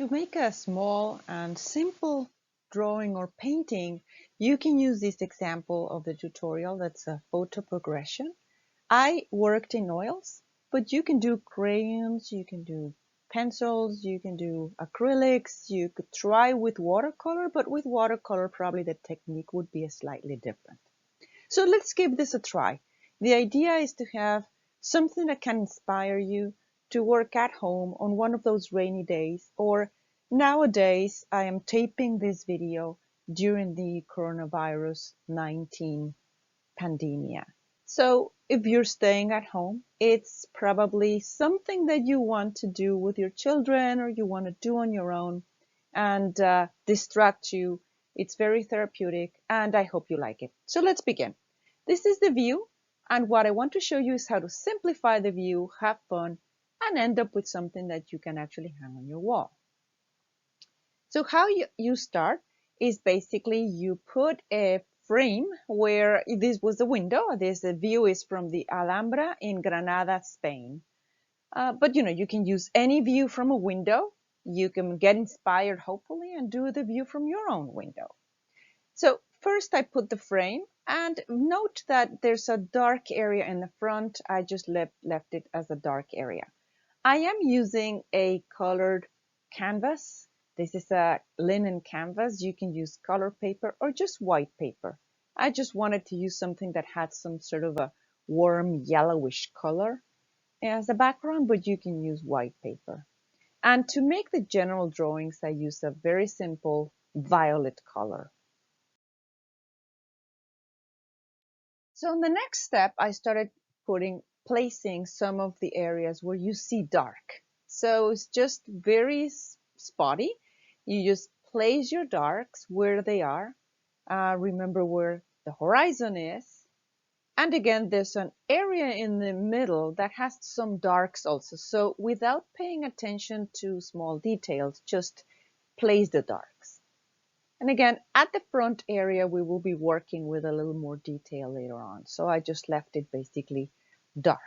To make a small and simple drawing or painting, you can use this example of the tutorial that's a photo progression. I worked in oils, but you can do crayons, you can do pencils, you can do acrylics, you could try with watercolor, but with watercolor probably the technique would be slightly different. So let's give this a try. The idea is to have something that can inspire you to work at home on one of those rainy days, or nowadays I am taping this video during the coronavirus 19 pandemia. So if you're staying at home, it's probably something that you want to do with your children or you want to do on your own and distract you. It's very therapeutic and I hope you like it. So let's begin. This is the view, and what I want to show you is how to simplify the view, have fun, and end up with something that you can actually hang on your wall. So how you start is basically you put a frame where this was the window. This view is from the Alhambra in Granada, Spain. But you can use any view from a window. You can get inspired, hopefully, and do the view from your own window. So first I put the frame, and note that there's a dark area in the front. I just left it as a dark area. I am using a colored canvas. This is a linen canvas. You can use color paper or just white paper. I just wanted to use something that had some sort of a warm yellowish color as a background, but you can use white paper. And to make the general drawings, I use a very simple violet color. So in the next step, I started placing some of the areas where you see dark. So it's just very spotty. You just place your darks where they are. Remember where the horizon is. And again, there's an area in the middle that has some darks also. So without paying attention to small details, just place the darks. And again, at the front area, we will be working with a little more detail later on. So I just left it basically dark.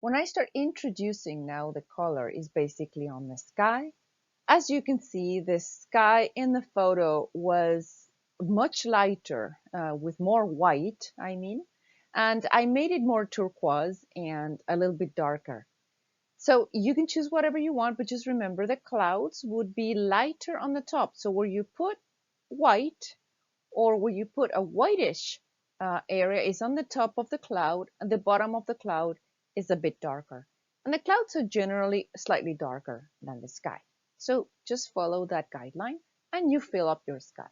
When I start introducing now, the color is basically on the sky. As you can see, the sky in the photo was much lighter, with more white, and I made it more turquoise and a little bit darker. So you can choose whatever you want, but just remember the clouds would be lighter on the top. So where you put white or where you put a whitish area is on the top of the cloud, and the bottom of the cloud is a bit darker. And the clouds are generally slightly darker than the sky. So just follow that guideline and you fill up your sky.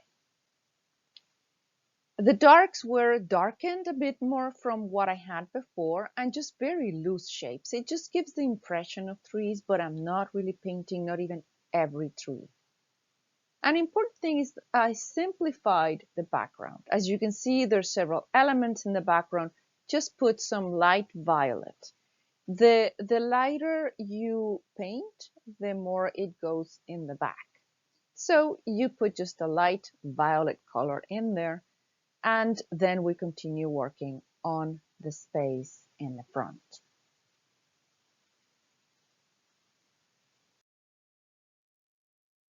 The darks were darkened a bit more from what I had before and just very loose shapes. It just gives the impression of trees, but I'm not really painting, not even every tree. An important thing is I simplified the background. As you can see, there's several elements in the background. Just put some light violet. The lighter you paint, the more it goes in the back. So you put just a light violet color in there. And then we continue working on the space in the front.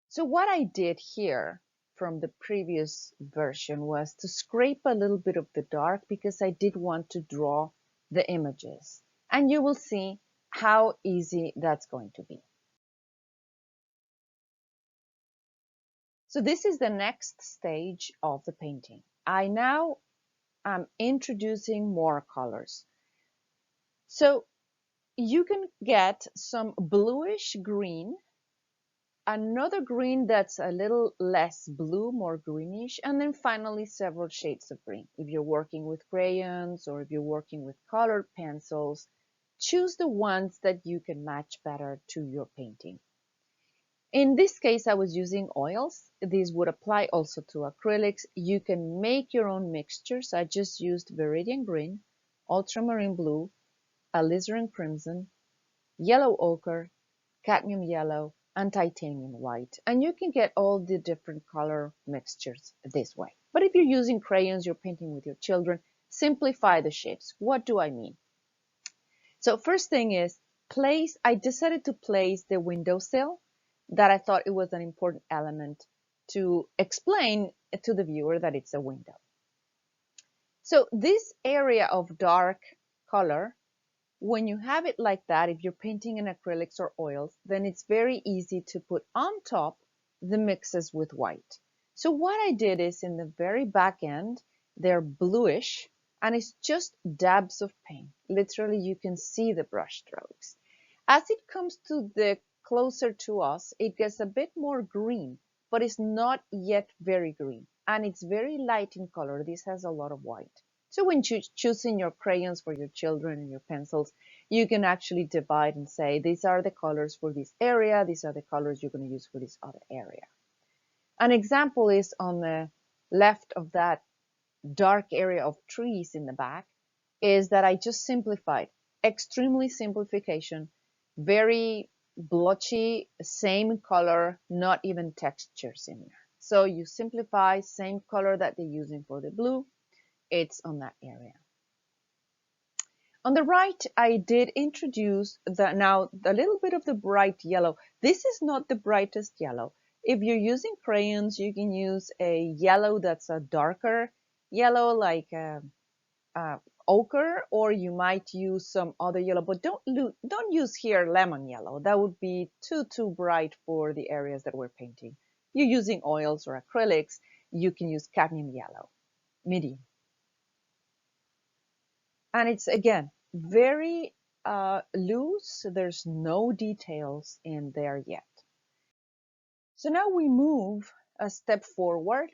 So what I did here from the previous version was to scrape a little bit of the dark because I did want to draw the images. And you will see how easy that's going to be. So this is the next stage of the painting. I now am introducing more colors. So you can get some bluish green, another green that's a little less blue, more greenish, and then finally several shades of green. If you're working with crayons or if you're working with colored pencils, choose the ones that you can match better to your painting. In this case, I was using oils. These would apply also to acrylics. You can make your own mixtures. I just used Viridian Green, Ultramarine Blue, Alizarin Crimson, Yellow Ochre, Cadmium Yellow, and Titanium White. And you can get all the different color mixtures this way. But if you're using crayons, you're painting with your children, simplify the shapes. What do I mean? So first thing is, I decided to place the windowsill, that I thought it was an important element to explain to the viewer that it's a window. So this area of dark color, when you have it like that, if you're painting in acrylics or oils, then it's very easy to put on top the mixes with white. So what I did is, in the very back end, they're bluish, and it's just dabs of paint. Literally, you can see the brush strokes. As it comes to the closer to us, it gets a bit more green, but it's not yet very green, and it's very light in color. This has a lot of white. So when choosing your crayons for your children and your pencils, you can actually divide and say, these are the colors for this area, these are the colors you're going to use for this other area. An example is on the left of that dark area of trees in the back, is that I just simplified, extremely simplification, very blotchy, same color, not even textures in there. So you simplify, same color that they're using for the blue, it's on that area. On the right, I did introduce now a little bit of the bright yellow. This is not the brightest yellow. If you're using crayons, you can use a yellow that's a darker yellow, like ochre, or you might use some other yellow, but don't use here lemon yellow. That would be too bright for the areas that we're painting. You're using oils or acrylics, you can use cadmium yellow, medium. And it's, again, very loose. There's no details in there yet. So now we move a step forward.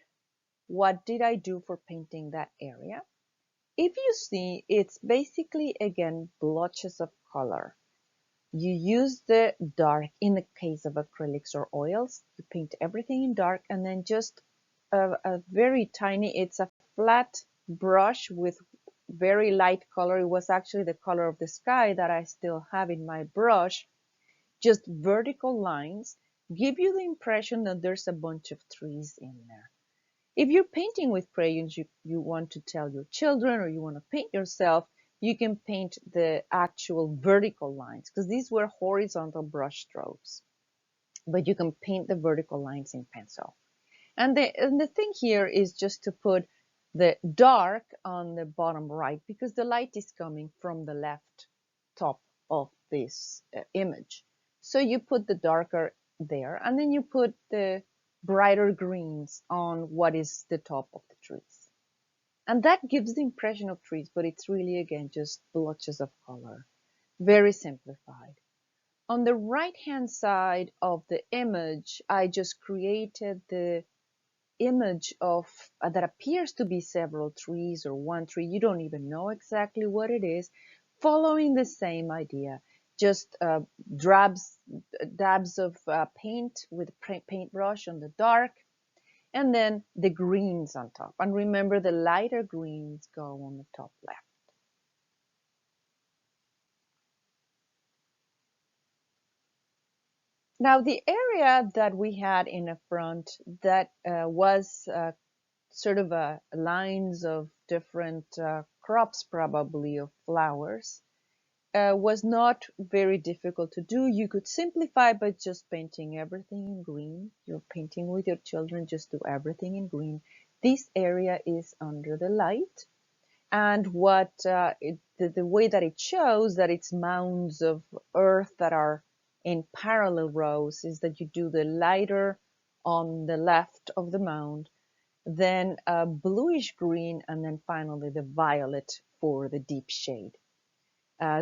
What did I do for painting that area? If you see, it's basically, again, blotches of color. You use the dark, in the case of acrylics or oils, you paint everything in dark, and then just a very tiny, it's a flat brush with very light color. It was actually the color of the sky that I still have in my brush. Just vertical lines give you the impression that there's a bunch of trees in there. If you're painting with crayons, you want to tell your children, or you want to paint yourself, you can paint the actual vertical lines, because these were horizontal brush strokes. But you can paint the vertical lines in pencil. And the thing here is just to put the dark on the bottom right, because the light is coming from the left top of this image. So you put the darker there, and then you put the brighter greens on what is the top of the trees. And that gives the impression of trees, but it's really, again, just blotches of color. Very simplified. On the right-hand side of the image, I just created the image of that appears to be several trees or one tree. You don't even know exactly what it is, following the same idea. Just dabs of paint with paintbrush on the dark, and then the greens on top. And remember, the lighter greens go on the top left. Now, the area that we had in the front that was sort of lines of different crops, probably of flowers, was not very difficult to do. You could simplify by just painting everything in green. You're painting with your children, just do everything in green. This area is under the light, and what the way that it shows that it's mounds of earth that are in parallel rows is that you do the lighter on the left of the mound, then a bluish green, and then finally the violet for the deep shade.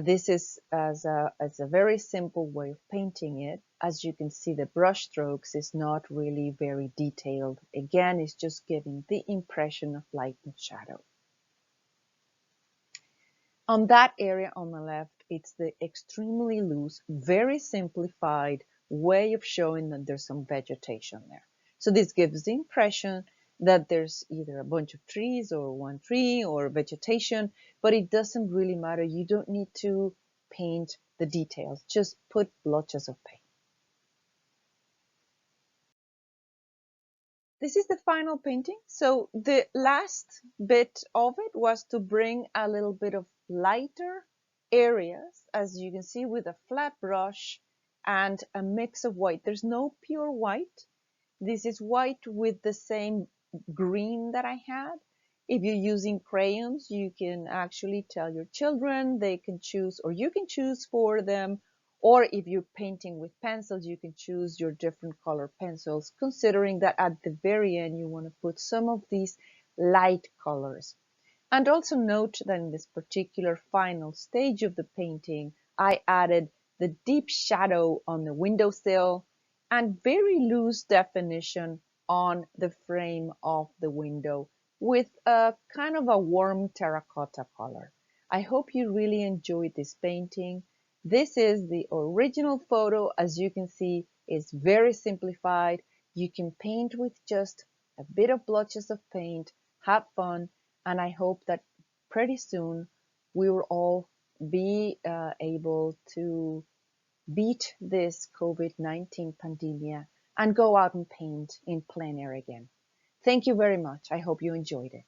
This is as a very simple way of painting it. As you can see, the brush strokes is not really very detailed. Again, it's just giving the impression of light and shadow. On that area on the left, it's the extremely loose, very simplified way of showing that there's some vegetation there. So this gives the impression that there's either a bunch of trees or one tree or vegetation, but it doesn't really matter. You don't need to paint the details. Just put blotches of paint. This is the final painting. So the last bit of it was to bring a little bit of lighter areas, as you can see, with a flat brush and a mix of white. There's no pure white. This is white with the same green that I had. If you're using crayons, you can actually tell your children they can choose, or you can choose for them. Or if you're painting with pencils, you can choose your different color pencils, considering that at the very end, you want to put some of these light colors. And also note that in this particular final stage of the painting, I added the deep shadow on the windowsill and very loose definition on the frame of the window with a kind of a warm terracotta color. I hope you really enjoyed this painting. This is the original photo. As you can see, it's very simplified. You can paint with just a bit of blotches of paint, have fun, and I hope that pretty soon we will all be able to beat this COVID-19 pandemia and go out and paint in plein air again. Thank you very much. I hope you enjoyed it.